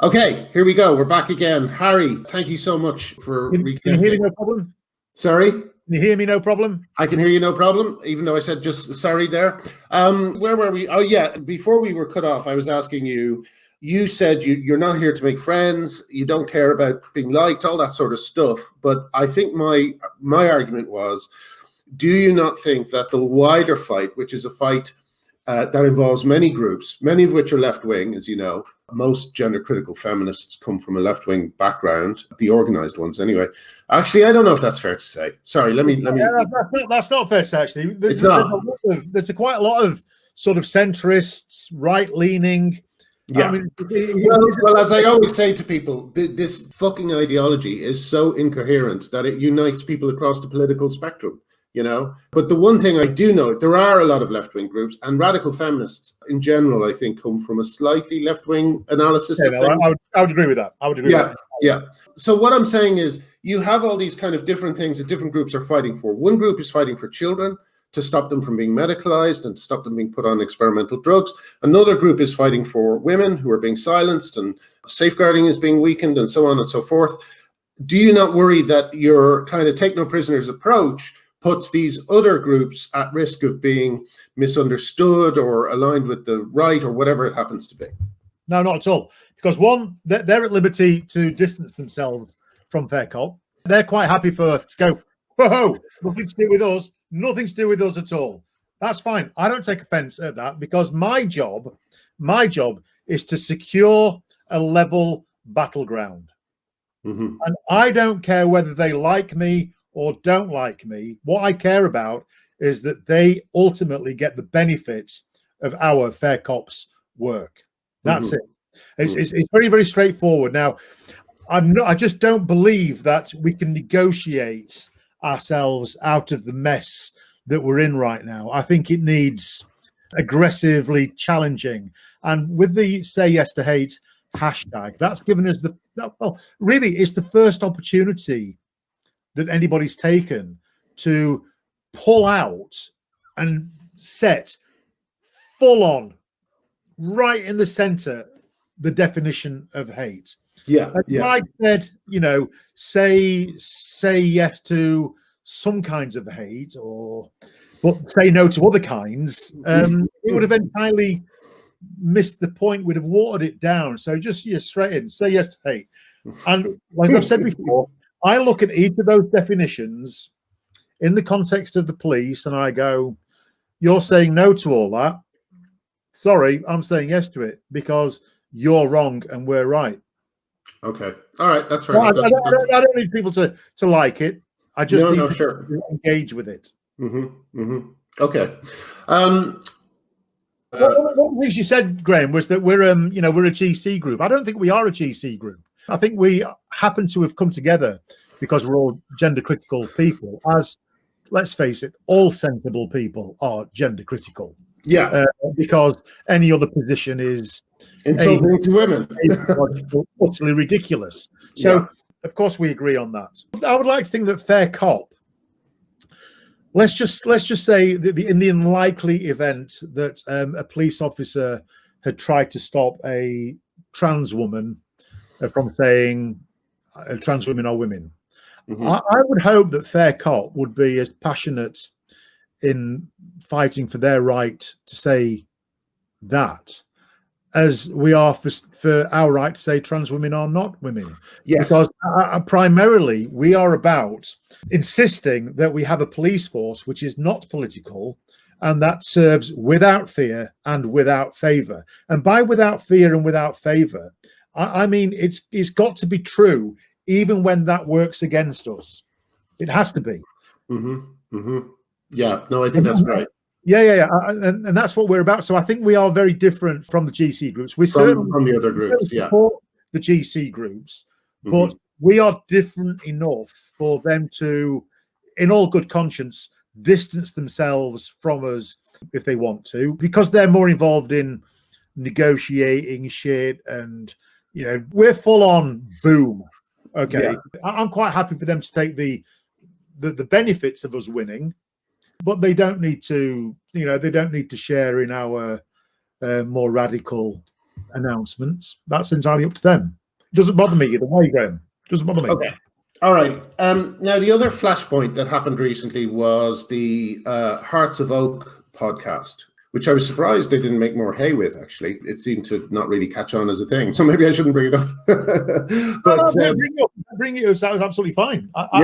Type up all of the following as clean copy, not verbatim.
Okay, here we go. We're back again. Harry, thank you so much for Can you hear me no problem? Sorry? Can you hear me no problem? I can hear you no problem, even though I said just sorry there. Where were we? Oh, yeah. Before we were cut off, I was asking you, you said you're not here to make friends. You don't care about being liked, all that sort of stuff. But I think my argument was, do you not think that the wider fight, which is a fight that involves many groups, many of which are left-wing, as you know. Most gender-critical feminists come from a left-wing background, the organised ones anyway. Actually, I don't know if that's fair to say. Sorry, let me. Yeah, that's not fair to say, actually. It's not. There's quite a lot of sort of centrists, right-leaning. Yeah. I mean, well, as I always say to people, this fucking ideology is so incoherent that it unites people across the political spectrum. But the one thing I do know, there are a lot of left-wing groups, and radical feminists in general, I think, come from a slightly left-wing analysis of things. I would agree with that. Yeah. So what I'm saying is, you have all these kind of different things that different groups are fighting for. One group is fighting for children, to stop them from being medicalized and to stop them being put on experimental drugs. Another group is fighting for women who are being silenced, and safeguarding is being weakened, and so on and so forth. Do you not worry that your kind of take no prisoners approach puts these other groups at risk of being misunderstood or aligned with the right or whatever it happens to be? No, not at all. Because one, they're at liberty to distance themselves from Fair Cop. They're quite happy to go, whoa, nothing to do with us, nothing to do with us at all. That's fine. I don't take offense at that, because my job is to secure a level battleground. Mm-hmm. And I don't care whether they like me or don't like me. What I care about is that they ultimately get the benefits of our Fair Cops work. That's it. It's very, very straightforward. Now, I just don't believe that we can negotiate ourselves out of the mess that we're in right now. I think it needs aggressively challenging. And with the Say Yes to Hate hashtag, that's given us really, it's the first opportunity that anybody's taken to pull out and set full on, right in the center, the definition of hate. Yeah. I said, say yes to some kinds of hate, but say no to other kinds. It would have entirely missed the point. We'd have watered it down. So just straight in, say yes to hate. And like I've said before, I look at each of those definitions in the context of the police, and I go, you're saying no to all that. Sorry, I'm saying yes to it, because you're wrong and we're right. Okay. All right. That's fair. I don't need people to like it. I just need to engage with it. Okay. One of the things you said, Graham, was that we're a GC group. I don't think we are a GC group. I think we happen to have come together because we're all gender critical people. As, let's face it, all sensible people are gender critical. Yeah. Because any other position is insulting to women, utterly ridiculous. So, of course, we agree on that. I would like to think that Fair Cop. Let's just say that in the unlikely event that a police officer had tried to stop a trans woman from saying trans women are women, I would hope that Fair Cop would be as passionate in fighting for their right to say that as we are for our right to say trans women are not women. Yes. Because primarily we are about insisting that we have a police force which is not political and that serves without fear and without favor. And by without fear and without favor, I mean it's got to be true even when that works against us. It has to be. Yeah, no, I think that's right. Yeah. And that's what we're about. So I think we are very different from the GC groups. We certainly from the other groups, support the GC groups, but we are different enough for them to, in all good conscience, distance themselves from us if they want to, because they're more involved in negotiating shit, and we're full on boom. Okay, I'm quite happy for them to take the benefits of us winning. But they don't need to, they don't need to share in our more radical announcements, that's entirely up to them. It doesn't bother me either way, Graham. It doesn't bother me. Okay. All right. Now, the other flashpoint that happened recently was the Hearts of Oak podcast, which I was surprised they didn't make more hay with, actually. It seemed to not really catch on as a thing. So maybe I shouldn't bring it up. But bring it up. That was absolutely fine. I'm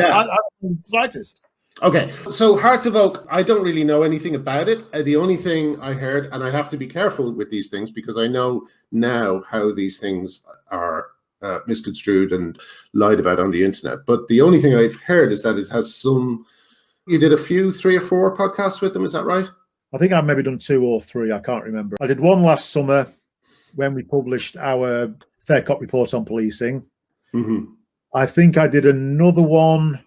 the slightest. Okay, so Hearts of Oak, I don't really know anything about it. The only thing I heard, and I have to be careful with these things because I know now how these things are misconstrued and lied about on the internet. But the only thing I've heard is that it has some. You did 3 or 4 podcasts with them, is that right? I think I've maybe done 2 or 3. I can't remember. I did one last summer when we published our Fair Cop report on policing. Mm-hmm. I think I did another one.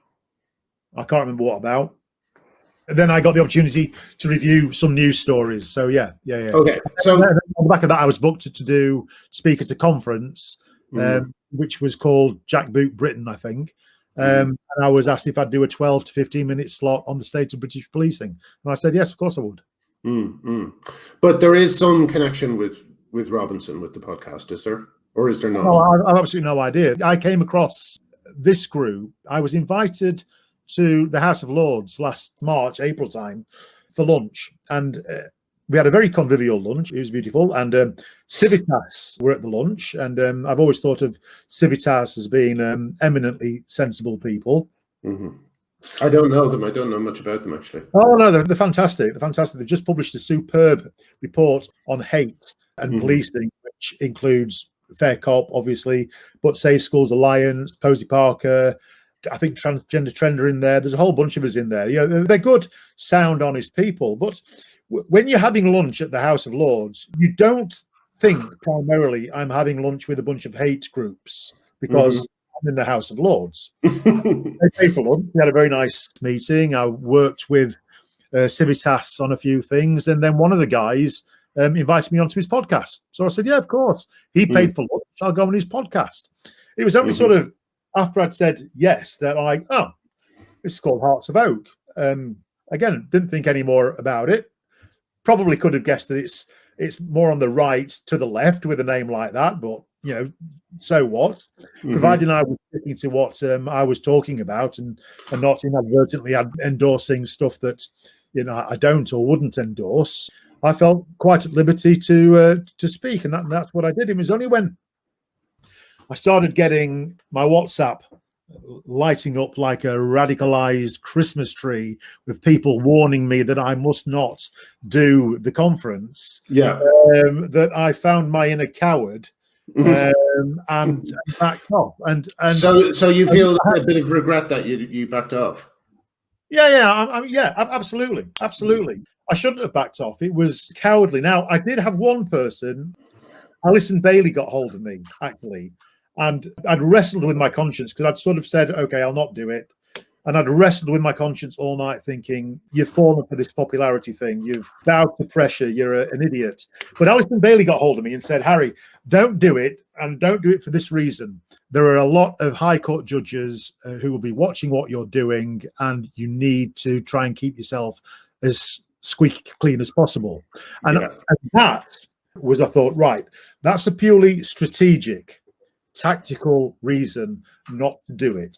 I can't remember what about. And then I got the opportunity to review some news stories. So yeah. Okay. So on the back of that, I was booked to speak at a conference, which was called Jack Boot Britain, I think. And I was asked if I'd do a 12 to 15-minute slot on the state of British policing, and I said yes, of course I would. But there is some connection with Robinson with the podcast, is there, or is there not? No, I've absolutely no idea. I came across this group. I was invited to the House of Lords last March, April time for lunch. And we had a very convivial lunch. It was beautiful. And Civitas were at the lunch. And I've always thought of Civitas as being eminently sensible people. Mm-hmm. I don't know them. I don't know much about them, actually. Oh, no, they're fantastic. They're fantastic. They've just published a superb report on hate and policing, which includes Fair Cop, obviously, but Safe Schools Alliance, Posey Parker, I think Transgender Trend are in there. There's a whole bunch of us in there. You know, they're good, sound, honest people. But when you're having lunch at the House of Lords, you don't think primarily I'm having lunch with a bunch of hate groups because I'm in the House of Lords. They paid for lunch. We had a very nice meeting. I worked with Civitas on a few things, and then one of the guys invited me onto his podcast. So I said, yeah, of course. He paid for lunch. I'll go on his podcast. It was only sort of after I'd said yes that this is called Hearts of Oak. Again, didn't think any more about it. Probably could have guessed that it's more on the right to the left with a name like that, but you know, so what? Providing I was sticking to what I was talking about and not inadvertently endorsing stuff that I don't or wouldn't endorse, I felt quite at liberty to speak, and that's what I did. It was only when I started getting my WhatsApp lighting up like a radicalized Christmas tree with people warning me that I must not do the conference. That I found my inner coward and backed off. And so you feel a bit of regret that you backed off? Yeah, absolutely. I shouldn't have backed off. It was cowardly. Now, I did have one person, Alison Bailey, got hold of me actually. And I'd wrestled with my conscience because I'd sort of said, okay, I'll not do it. And I'd wrestled with my conscience all night thinking, you've fallen for this popularity thing. You've bowed to pressure. You're an idiot. But Alison Bailey got hold of me and said, Harry, don't do it. And don't do it for this reason. There are a lot of high court judges who will be watching what you're doing, and you need to try and keep yourself as squeaky clean as possible. And that was, I thought, right, that's a purely strategic, tactical reason not to do it.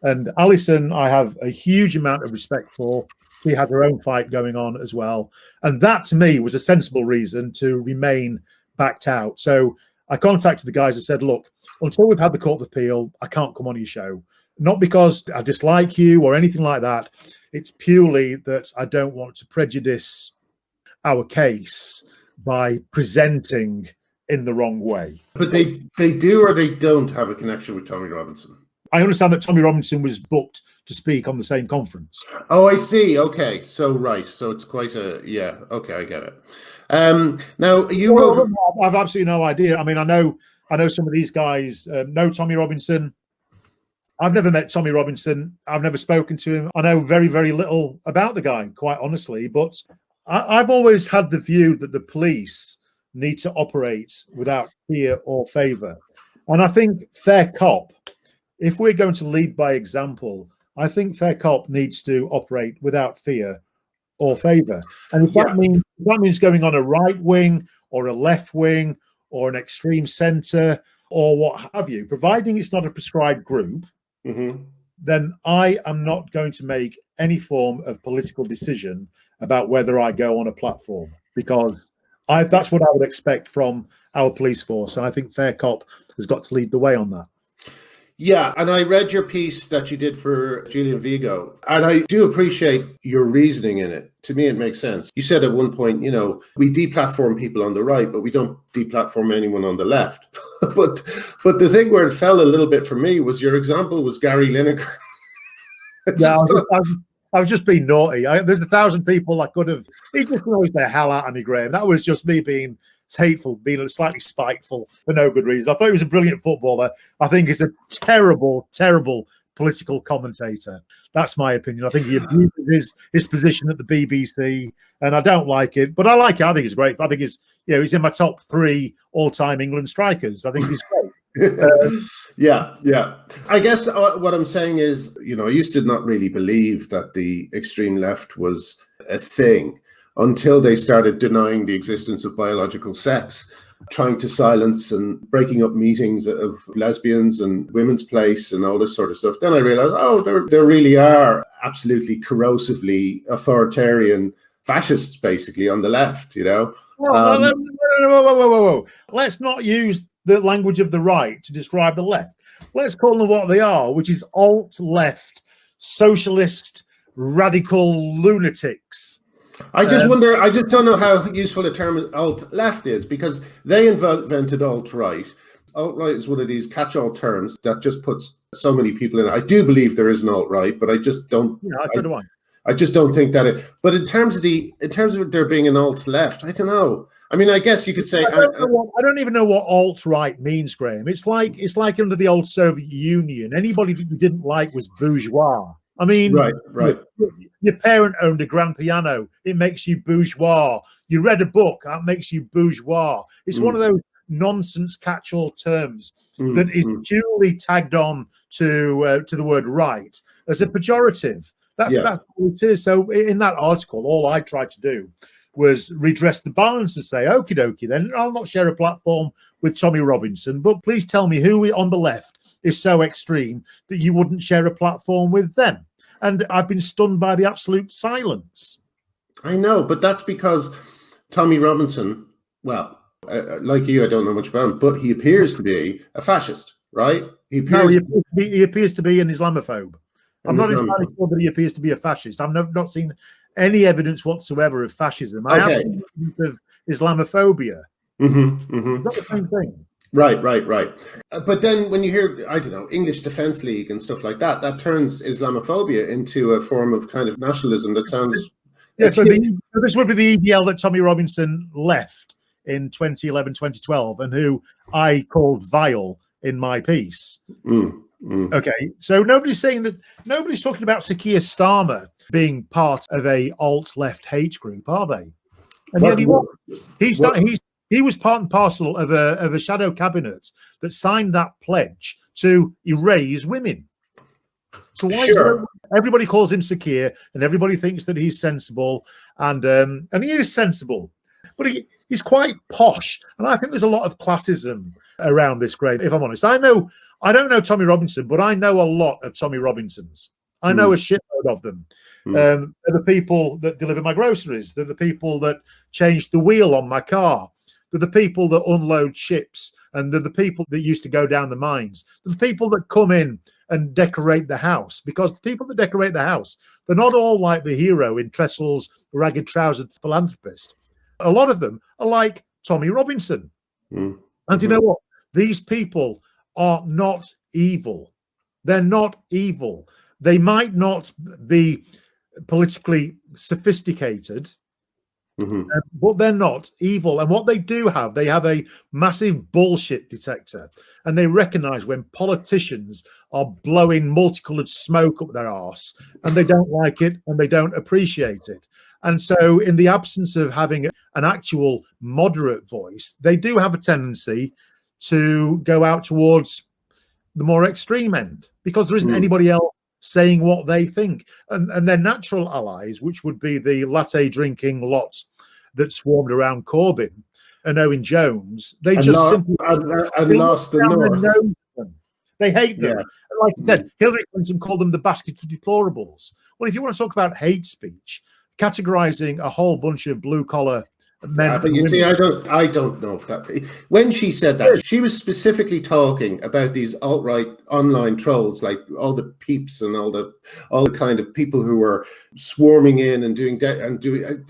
And Alison, I have a huge amount of respect for. She had her own fight going on as well. And that to me was a sensible reason to remain backed out. So I contacted the guys and said, look, until we've had the Court of Appeal, I can't come on your show. Not because I dislike you or anything like that. It's purely that I don't want to prejudice our case by presenting in the wrong way. But they do or they don't have a connection with Tommy Robinson? I understand that Tommy Robinson was booked to speak on the same conference. Oh, I see. Okay. So, right. So it's quite okay, I get it. Now, you wrote... I've absolutely no idea. I mean, I know some of these guys know Tommy Robinson. I've never met Tommy Robinson. I've never spoken to him. I know very, very little about the guy, quite honestly. But I've always had the view that the police need to operate without fear or favour. And I think Fair Cop, if we're going to lead by example, I think Fair Cop needs to operate without fear or favour. And if that means going on a right wing or a left wing or an extreme centre or what have you, providing it's not a prescribed group, then I am not going to make any form of political decision about whether I go on a platform, because that's what I would expect from our police force. And I think Fair Cop has got to lead the way on that. Yeah, and I read your piece that you did for Julian Vigo, and I do appreciate your reasoning in it. To me, it makes sense. You said at one point, we deplatform people on the right, but we don't deplatform anyone on the left. but the thing where it fell a little bit for me was your example was Gary Lineker. Yeah, I was just being naughty. There's 1,000 people I could have. He just annoys the hell out of me, Graham. That was just me being hateful, being slightly spiteful for no good reason. I thought he was a brilliant footballer. I think he's a terrible, terrible political commentator. That's my opinion. I think he abuses his position at the BBC, and I don't like it. But I like it. I think he's great. I think he's in my top 3 all-time England strikers. I think he's great. Yeah. I guess what I'm saying is, I used to not really believe that the extreme left was a thing until they started denying the existence of biological sex, trying to silence and breaking up meetings of lesbians and women's place and all this sort of stuff. Then I realized, there really are absolutely corrosively authoritarian fascists basically on the left, Whoa. Let's not use the language of the right to describe the left. Let's call them what they are, which is alt-left, socialist, radical lunatics. I just wonder, I just don't know how useful a term alt-left is, because they invented alt-right. Alt-right is one of these catch-all terms that just puts so many people in it. I do believe there is an alt-right, but I just don't. Yeah, so do I. I just don't think that it. But in terms of there being an alt-left, I don't know. I mean, I guess you could say. I don't even know what alt-right means, Graham. It's like under the old Soviet Union. Anybody that you didn't like was bourgeois. I mean, right. Your parent owned a grand piano. It makes you bourgeois. You read a book. That makes you bourgeois. It's one of those nonsense catch-all terms that is purely tagged on to the word right as a pejorative. That's all it is. So in that article, all I tried to do was redress the balance and say, okie dokie, then I'll not share a platform with Tommy Robinson, but please tell me who on the left is so extreme that you wouldn't share a platform with them. And I've been stunned by the absolute silence. I know, but that's because Tommy Robinson, well, like you, I don't know much about him, but he appears to be a fascist, right? He appears to be an Islamophobe. I'm not entirely sure that he appears to be a fascist. I've not seen any evidence whatsoever of fascism. I have seen evidence of Islamophobia. It's not the same thing. Right. But then when you hear, I don't know, English Defence League and stuff like that, that turns Islamophobia into a form of kind of nationalism that sounds... Yeah, so this would be the EDL that Tommy Robinson left in 2011, 2012, and who I called vile in my piece. Okay, so nobody's talking about Sakir Starmer being part of a alt-left hate group, are they? And yet he was part and parcel of a shadow cabinet that signed that pledge to erase women. So why everybody calls him Sakir, and everybody thinks that he's sensible, and he is sensible, but he's quite posh, and I think there's a lot of classism around this, Graham. If I'm honest, I don't know Tommy Robinson, but I know a lot of Tommy Robinsons. I know a shitload of them. They're the people that deliver my groceries. They're the people that change the wheel on my car. They're the people that unload ships, and they're the people that used to go down the mines. They're the people that come in and decorate the house, because the people that decorate the house, they're not all like the hero in Tressel's ragged trousered philanthropist. A lot of them are like Tommy Robinson. And you know what? These people are not evil. They're not evil. They might not be politically sophisticated, but they're not evil. And what they do have, they have a massive bullshit detector, and they recognize when politicians are blowing multicolored smoke up their arse, and they don't like it and they don't appreciate it. And so in the absence of having an actual moderate voice, they do have a tendency to go out towards the more extreme end, because there isn't anybody else saying what they think. And their natural allies, which would be the latte drinking lot that swarmed around Corbyn, and Owen Jones, they And, just simply and they look lost the down their North. nose at them. They hate them. Yeah. And like I said, Hillary Clinton called them the basket of deplorables. Well, if you want to talk about hate speech, categorizing a whole bunch of blue collar men But and you women. see, I don't know if that. When she said that, she was specifically talking about these alt-right online trolls, like all the peeps and all the kind of people who were swarming in and doing.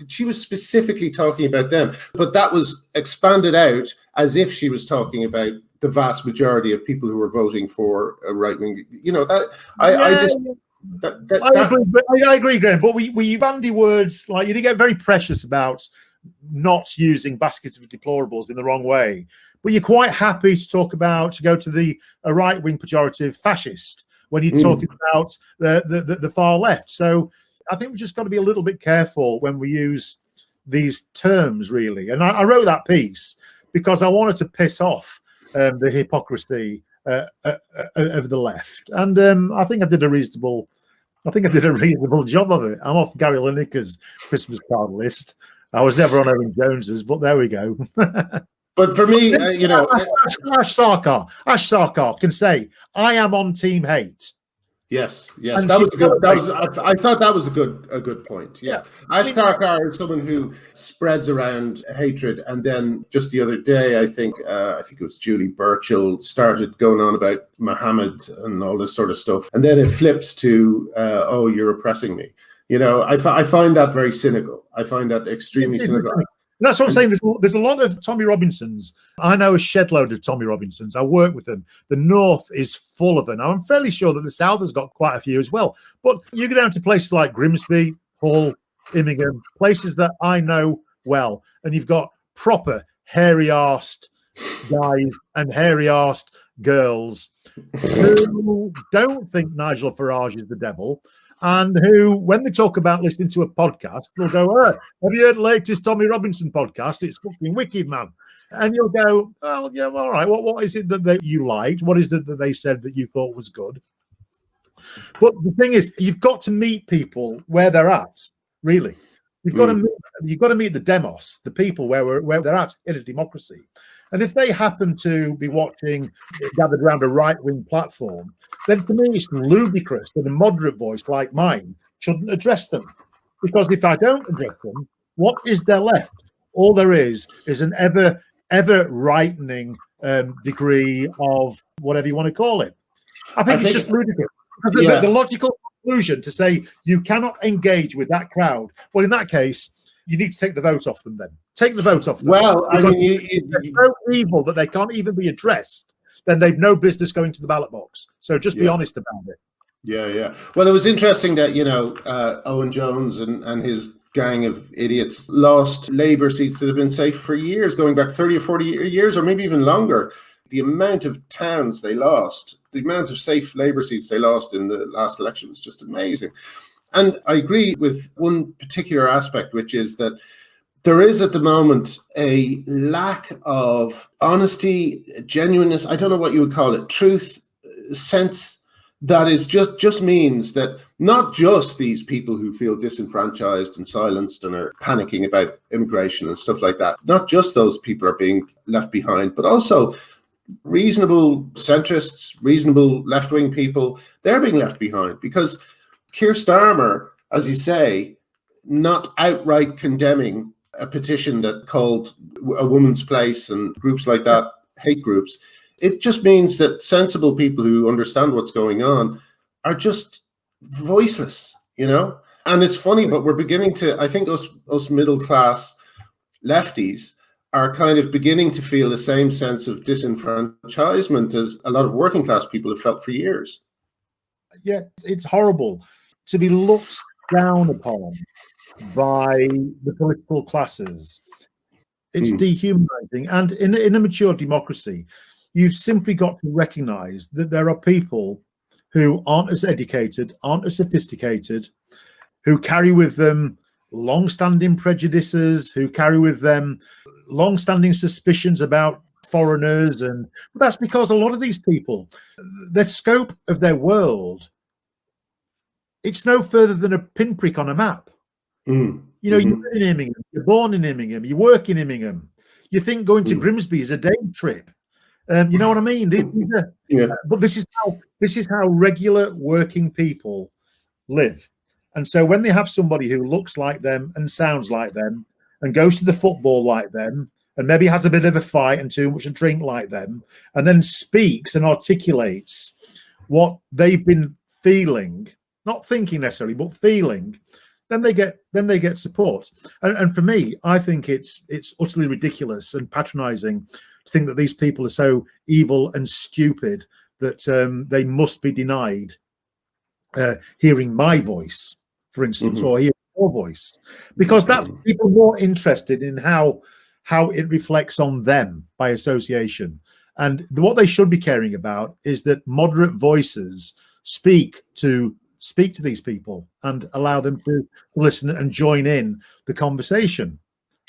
She was specifically talking about them, but that was expanded out as if she was talking about the vast majority of people who were voting for a right-wing. You know that I just. I agree, Graham. But we bandy words, like you get very precious about not using baskets of deplorables in the wrong way. But you're quite happy to talk about, to go to the right-wing pejorative fascist when you're talking about the far left. So I think we've just got to be a little bit careful when we use these terms, really. And I wrote that piece because I wanted to piss off the hypocrisy of the left. And I think I did a reasonable job of it. I'm off Gary Lineker's Christmas card list. I was never on Owen Jones's, but there we go. But for me, Ash Sarkar can say, "I am on Team Hate." Yes, And that was good. I thought that was a good point. Yeah, Ash Sarkar is someone who spreads around hatred, and then just the other day, I think it was Julie Burchill started going on about Muhammad and all this sort of stuff, and then it flips to, "Oh, you're oppressing me." You know, I find that very cynical. I find that extremely cynical. That's what I'm saying. There's a lot of Tommy Robinsons. I know a shed load of Tommy Robinsons. I work with them. The North is full of them. I'm fairly sure that the South has got quite a few as well. But you go down to places like Grimsby, Hull, Immingham, places that I know well, and you've got proper hairy-arsed guys and hairy-arsed girls who don't think Nigel Farage is the devil, and who, when they talk about listening to a podcast, they'll go, "Oh, have you heard the latest Tommy Robinson podcast? It's fucking wicked, man." And you'll go, "Oh, yeah, all right. What is it that you liked? What is it that they said that you thought was good?" But the thing is, you've got to meet people where they're at, really. You've got to meet the demos, the people where they're at in a democracy. And if they happen to be watching, gathered around a right-wing platform, then to me it's ludicrous that a moderate voice like mine shouldn't address them. Because if I don't address them, what is there left? All there is an ever rightening degree of whatever you want to call it. I think it's just ludicrous. The logical conclusion to say you cannot engage with that crowd, well, in that case, you need to take the vote off them then. Take the vote off them. Well, I mean, they're so evil that they can't even be addressed, then they've no business going to the ballot box. So just be honest about it. Yeah. Well, it was interesting that, Owen Jones and his gang of idiots lost Labour seats that have been safe for years, going back 30 or 40 years, or maybe even longer. The amount of towns they lost, the amount of safe Labour seats they lost in the last election was just amazing. And I agree with one particular aspect, which is that there is at the moment a lack of honesty, genuineness, I don't know what you would call it, truth, sense, that is just means that not just these people who feel disenfranchised and silenced and are panicking about immigration and stuff like that, not just those people are being left behind, but also reasonable centrists, reasonable left-wing people, they're being left behind because Keir Starmer, as you say, not outright condemning a petition that called A Woman's Place and groups like that, hate groups. It just means that sensible people who understand what's going on are just voiceless, And it's funny, but we're beginning to, I think us middle-class lefties are kind of beginning to feel the same sense of disenfranchisement as a lot of working-class people have felt for years. Yeah, it's horrible to be looked down upon by the political classes. It's dehumanizing. And in a mature democracy, you've simply got to recognize that there are people who aren't as educated, aren't as sophisticated, who carry with them long-standing prejudices, who carry with them long-standing suspicions about foreigners. And that's because a lot of these people, the scope of their world, it's no further than a pinprick on a map. You live in Immingham, you're born in Immingham, you work in Immingham, You think going to Grimsby is a day trip. You know what I mean? But this is how regular working people live. And so when they have somebody who looks like them and sounds like them and goes to the football like them and maybe has a bit of a fight and too much to drink like them and then speaks and articulates what they've been feeling, not thinking necessarily, but feeling, then they get support. And for me, I think it's utterly ridiculous and patronizing to think that these people are so evil and stupid that they must be denied hearing my voice, for instance, or hearing your voice, because that's people more interested in how it reflects on them by association. And what they should be caring about is that moderate voices speak to these people and allow them to listen and join in the conversation.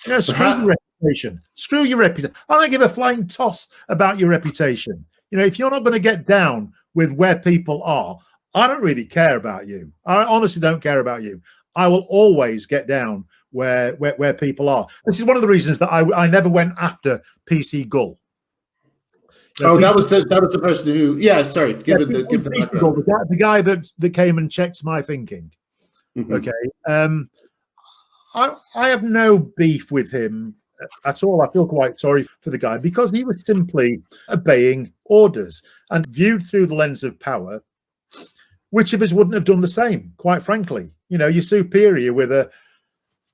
You know, screw your reputation. Screw your reputation. I don't give a flying toss about your reputation. You know, if you're not going to get down with where people are, I don't really care about you. I honestly don't care about you. I will always get down where people are. This is one of the reasons that I never went after PC Gull. Oh, that was the person who. Yeah, sorry. Give the background. The guy that came and checked my thinking. Okay. I have no beef with him at all. I feel quite sorry for the guy because he was simply obeying orders and viewed through the lens of power. Which of us wouldn't have done the same? Quite frankly, you know, your superior with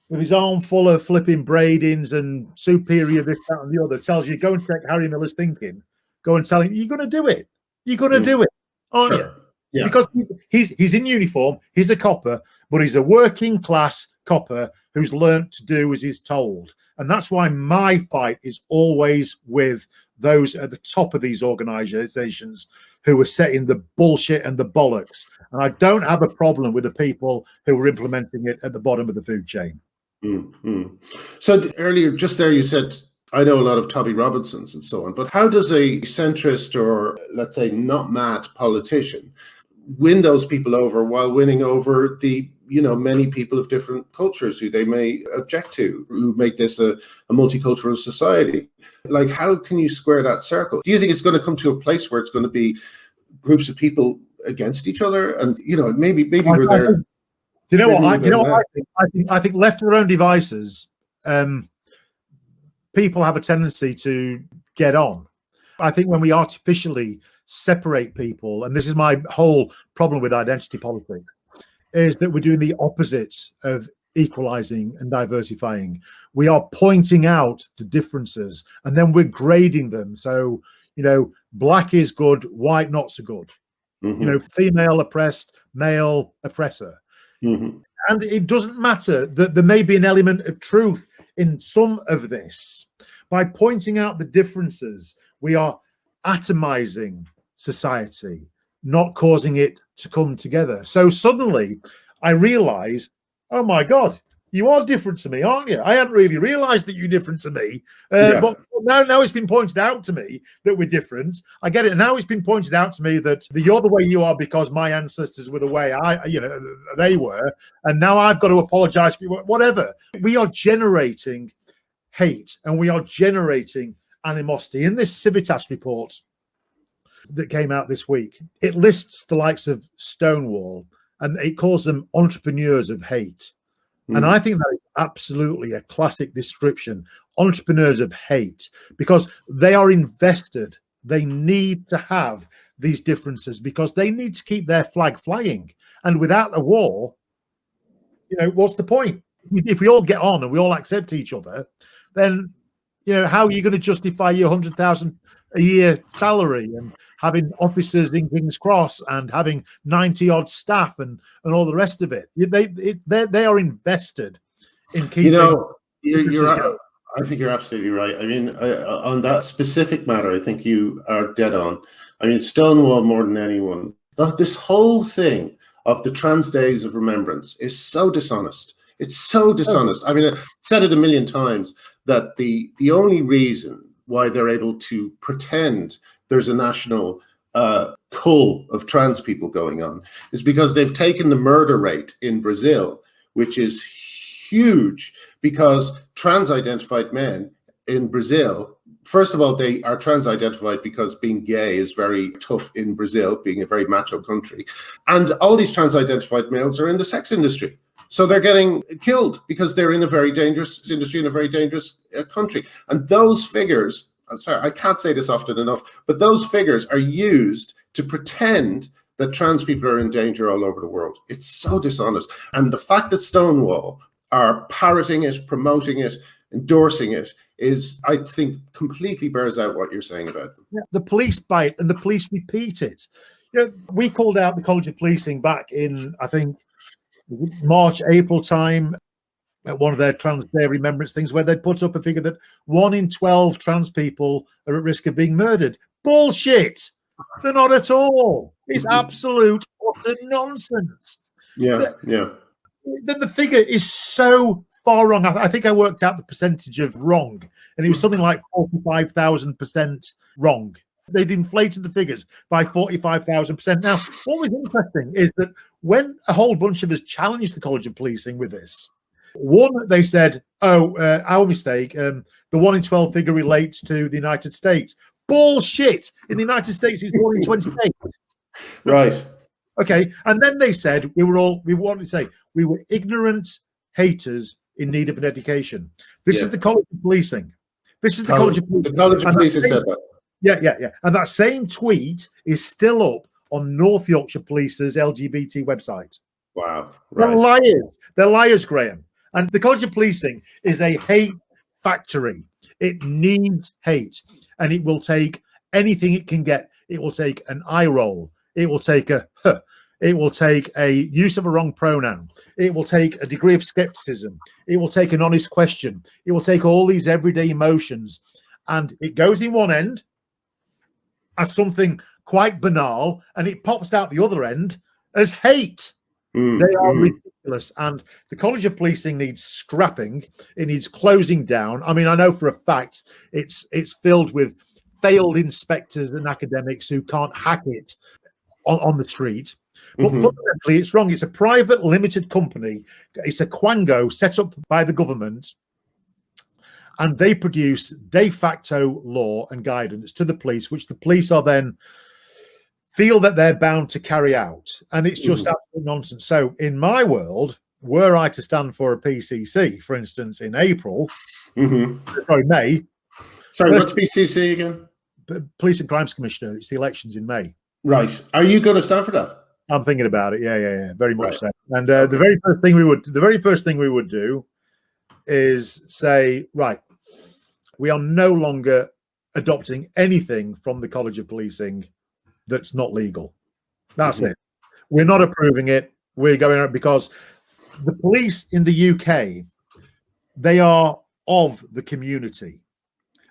his arm full of flipping braidings and superior this, that, and the other tells you go and check Harry Miller's thinking. Go and tell him you're going to do it. You're going to do it, aren't you? Yeah. Because he's in uniform. He's a copper, but he's a working class copper who's learnt to do as he's told. And that's why my fight is always with those at the top of these organizations who are setting the bullshit and the bollocks. And I don't have a problem with the people who are implementing it at the bottom of the food chain. So earlier, just there, you said, I know a lot of Tommy Robinsons and so on, but how does a centrist or, let's say, not mad politician win those people over while winning over the, you know, many people of different cultures who they may object to, who make this a multicultural society? Like, how can you square that circle? Do you think it's going to come to a place where it's going to be groups of people against each other? And, you know, maybe we're there. You know what I think left to their own devices, people have a tendency to get on. I think when we artificially separate people, and this is my whole problem with identity politics, is that we're doing the opposite of equalizing and diversifying. We are pointing out the differences and then we're grading them. So, you know, black is good, white not so good. You know, female oppressed, male oppressor. And it doesn't matter that there may be an element of truth in some of this. By pointing out the differences, we are atomizing society, not causing it to come together. So suddenly I realize, oh my God, you are different to me, aren't you? I hadn't really realized that you're different to me. But now it's been pointed out to me that we're different. I get it. Now it's been pointed out to me that you're the way you are because my ancestors were the way they were. And now I've got to apologize for you, whatever. We are generating hate and we are generating animosity. In this Civitas report that came out this week, it lists the likes of Stonewall and it calls them entrepreneurs of hate. And I think that is absolutely a classic description, entrepreneurs of hate, because they are invested. They need to have these differences because they need to keep their flag flying. And without a war, you know, what's the point? If we all get on and we all accept each other, then, you know, how are you going to justify your 100,000 a year salary and having officers in King's Cross and having 90 odd staff and all the rest of it? They are invested in keeping. You know, I think you're absolutely right. I mean, on that specific matter, I think you are dead on. I mean, Stonewall more than anyone. This whole thing of the trans days of remembrance is so dishonest. It's so dishonest. I mean, I've said it a million times that the only reason why they're able to pretend there's a national cull of trans people going on is because they've taken the murder rate in Brazil, which is huge, because trans-identified men in Brazil, first of all, they are trans-identified because being gay is very tough in Brazil, being a very macho country. And all these trans-identified males are in the sex industry. So they're getting killed because they're in a very dangerous industry in a very dangerous country. And those figures, I'm sorry, I can't say this often enough, but those figures are used to pretend that trans people are in danger all over the world. It's so dishonest. And the fact that Stonewall are parroting it, promoting it, endorsing it is, I think, completely bears out what you're saying about them. Yeah, the police bite and the police repeat it. You know, we called out the College of Policing back in, I think, March, April time at one of their Trans Day remembrance things where they'd put up a figure that 1 in 12 trans people are at risk of being murdered. Bullshit. They're not at all. It's absolute utter nonsense. Yeah. The figure is so far wrong. I think I worked out the percentage of wrong, and it was something like 45,000% wrong. They'd inflated the figures by 45,000%. Now, what was interesting is that when a whole bunch of us challenged the College of Policing with this, one, they said, our mistake, the 1 in 12 figure relates to the United States. Bullshit. In the United States, it's 1 in 28. Right. Okay. And then they said we were ignorant haters in need of an education. This is the College of Policing. This is the College of Policing. The College of Policing said that. Yeah. And that same tweet is still up on North Yorkshire Police's LGBT website. Wow. Right. They're liars. They're liars, Graham. And the College of Policing is a hate factory. It needs hate, and it will take anything it can get. It will take an eye roll. It will take it will take a use of a wrong pronoun. It will take a degree of skepticism. It will take an honest question. It will take all these everyday emotions, and it goes in one end as something quite banal, and it pops out the other end as hate. They are ridiculous, and the College of Policing needs scrapping. It needs closing down. I mean, I know for a fact it's filled with failed inspectors and academics who can't hack it on the street. But fundamentally, it's wrong. It's a private limited company. It's a quango set up by the government, and they produce de facto law and guidance to the police, which the police are then feel that they're bound to carry out. And it's just absolute nonsense. So in my world, were I to stand for a PCC, for instance, in April, May. Sorry, what's PCC again? Police and Crimes Commissioner. It's the elections in May. Right. Are you going to stand for that? I'm thinking about it. Yeah. Very much so. And the very first thing we would do is say, right, we are no longer adopting anything from the College of Policing that's not legal. That's it. We're not approving it. We're going out because the police in the UK, they are of the community,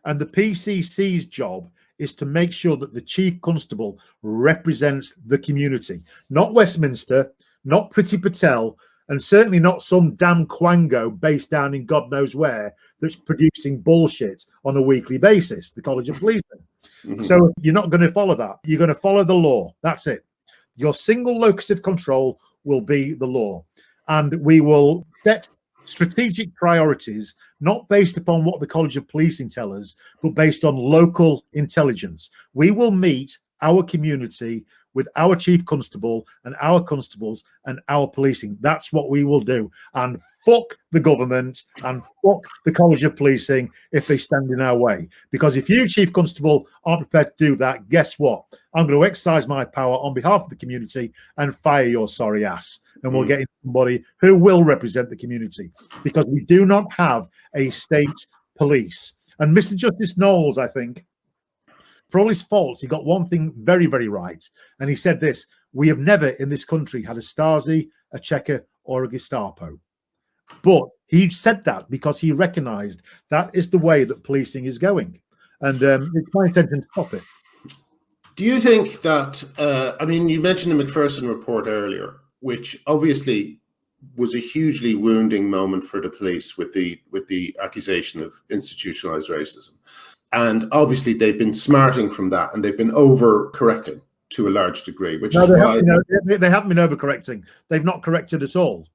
and the PCC's job is to make sure that the chief constable represents the community, not Westminster, not Priti Patel, and certainly not some damn quango based down in God knows where that's producing bullshit on a weekly basis, the College of Policing. So you're not going to follow that. You're going to follow the law. That's it. Your single locus of control will be the law. And we will set strategic priorities, not based upon what the College of Policing tell us, but based on local intelligence. We will meet our community with our chief constable and our constables and our policing. That's what we will do. And fuck the government and fuck the College of Policing if they stand in our way. Because if you, chief constable, aren't prepared to do that, guess what? I'm going to exercise my power on behalf of the community and fire your sorry ass. And we'll get in somebody who will represent the community, because we do not have a state police. And Mr. Justice Knowles, I think, for all his faults, he got one thing very, very right. And he said this: we have never in this country had a Stasi, a Cheka, or a Gestapo. But he said that because he recognized that is the way that policing is going. And it's my intention to stop it. Do you think that, I mean, you mentioned the McPherson report earlier, which obviously was a hugely wounding moment for the police with the accusation of institutionalized racism. And obviously they've been smarting from that, and they've been overcorrecting to a large degree, which is why... They haven't been overcorrecting. They've not corrected at all.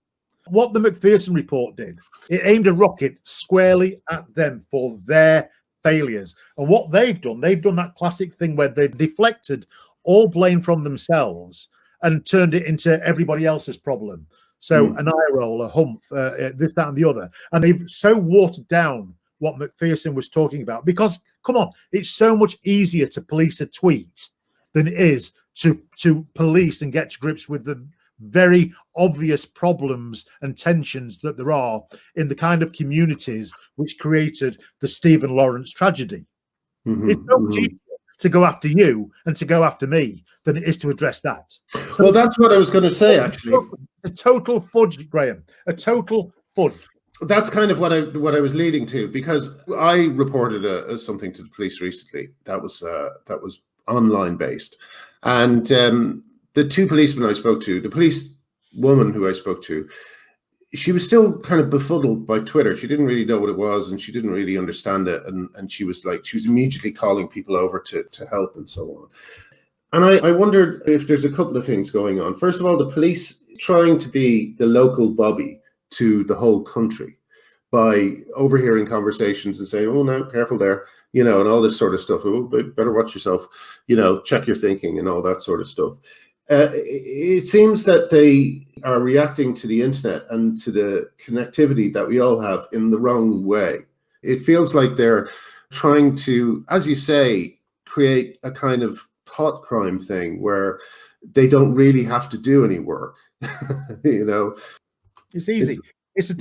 What the McPherson report did, it aimed a rocket squarely at them for their failures. And what they've done that classic thing where they've deflected all blame from themselves and turned it into everybody else's problem. So an eye roll, a hump, this, that, and the other. And they've so watered down what McPherson was talking about, because, come on, it's so much easier to police a tweet than it is to police and get to grips with the very obvious problems and tensions that there are in the kind of communities which created the Stephen Lawrence tragedy. It's so much easier to go after you and to go after me than it is to address that. So well, that's what I was going to say, actually. A total fudge, Graham. A total fudge. That's kind of what I was leading to, because I reported something to the police recently that was online based, and the two policemen I spoke to, the police woman who I spoke to, she was still kind of befuddled by Twitter. She didn't really know what it was, and she didn't really understand it, and she was immediately calling people over to help and so on. And I wondered if there's a couple of things going on. First of all, the police trying to be the local Bobby to the whole country by overhearing conversations and saying, "Oh, no, careful there," and all this sort of stuff. "Oh, better watch yourself," check your thinking and all that sort of stuff. It seems that they are reacting to the internet and to the connectivity that we all have in the wrong way. It feels like they're trying to, as you say, create a kind of thought crime thing where they don't really have to do any work. It's easy. It's a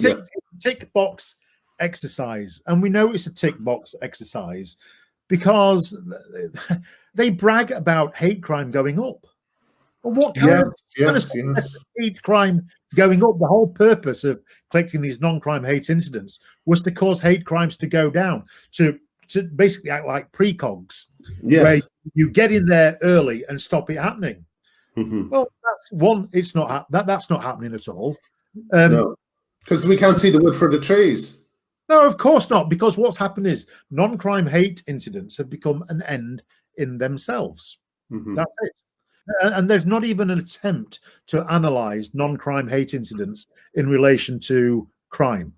tick box exercise, and we know it's a tick box exercise because they brag about hate crime going up. Well, what kind of hate crime going up? The whole purpose of collecting these non-crime hate incidents was to cause hate crimes to go down, to basically act like precogs, where you get in there early and stop it happening. Well, that's one. It's not that's not happening at all. No, because we can't see the wood for the trees. No, of course not. Because what's happened is non-crime hate incidents have become an end in themselves. That's it. And there's not even an attempt to analyze non-crime hate incidents in relation to crime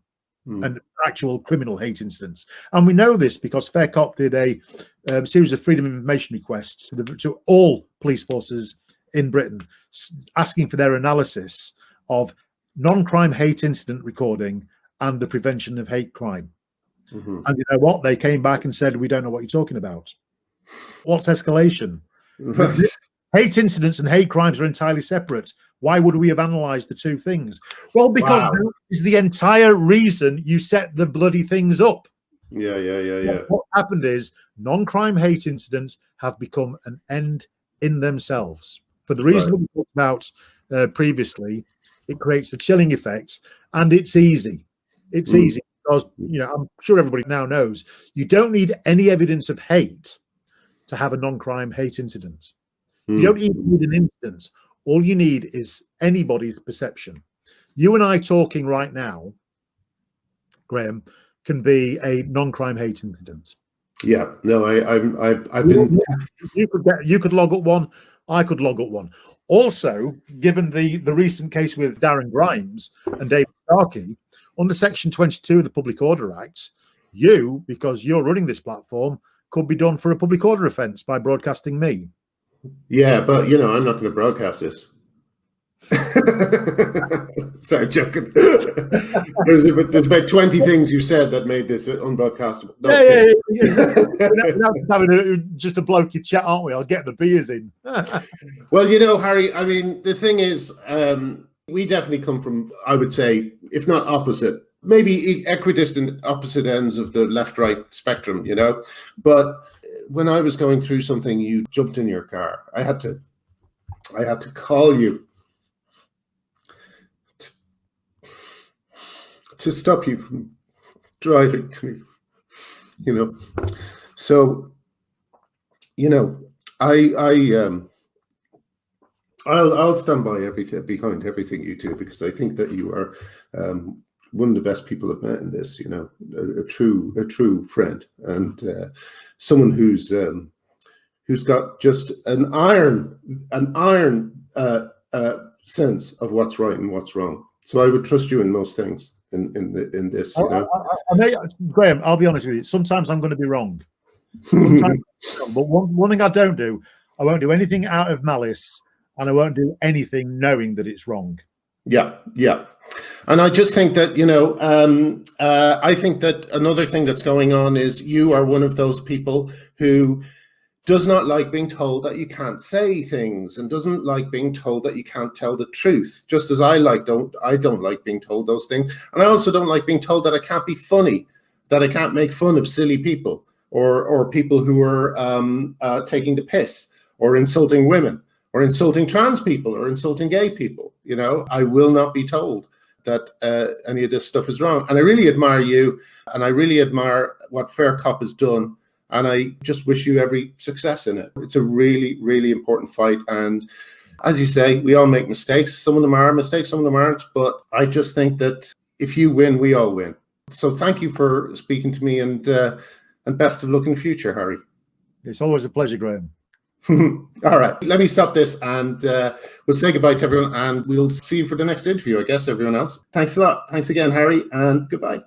and actual criminal hate incidents. And we know this because Fair Cop did a series of freedom of information requests to all police forces in Britain, asking for their analysis of non-crime hate incident recording and the prevention of hate crime. And you know what? They came back and said, "We don't know what you're talking about." What's escalation? Hate incidents and hate crimes are entirely separate. Why would we have analysed the two things? Well, because that is the entire reason you set the bloody things up. What happened is non-crime hate incidents have become an end in themselves. For the reason we talked about previously, it creates a chilling effect, and it's easy. It's easy because, I'm sure everybody now knows you don't need any evidence of hate to have a non-crime hate incident. You don't even need an instance. All you need is anybody's perception. You and I talking right now, Graham, can be a non-crime hate incident. Yeah, no, I've been. You could log up one. I could log up one. Also, given the recent case with Darren Grimes and David Starkey, under Section 22 of the Public Order Act, you, because you're running this platform, could be done for a public order offence by broadcasting me. Yeah, but I'm not going to broadcast this. Sorry, joking. There's about 20 things you said that made this unbroadcastable. No, We're having just a blokey chat, aren't we? I'll get the beers in. Well, Harry, I mean, the thing is, we definitely come from, I would say, if not opposite, maybe equidistant opposite ends of the left-right spectrum, But when I was going through something, you jumped in your car. I had to call you to stop you from driving to me, So, I'll stand by behind everything you do, because I think that you are one of the best people I've met in this. A true friend, and someone who's got just an iron sense of what's right and what's wrong. So I would trust you in most things in this, you know. Graham, I'll be honest with you. Sometimes I'm going to be wrong. Sometimes, but one thing I don't do, I won't do anything out of malice, and I won't do anything knowing that it's wrong. Yeah, yeah. And I just think that, you know, I think that another thing that's going on is you are one of those people who does not like being told that you can't say things and doesn't like being told that you can't tell the truth, just as I don't like being told those things. And I also don't like being told that I can't be funny, that I can't make fun of silly people or people who are taking the piss or insulting women or insulting trans people or insulting gay people. You know, I will not be told that any of this stuff is wrong. And I really admire you, and I really admire what Fair Cop has done. And I just wish you every success in it. It's a really, really important fight. And as you say, we all make mistakes. Some of them are mistakes, some of them aren't. But I just think that if you win, we all win. So thank you for speaking to me, and best of luck in the future, Harry. It's always a pleasure, Graham. All right, let me stop this, and we'll say goodbye to everyone, and we'll see you for the next interview, I guess, everyone else. Thanks a lot. Thanks again, Harry, and goodbye.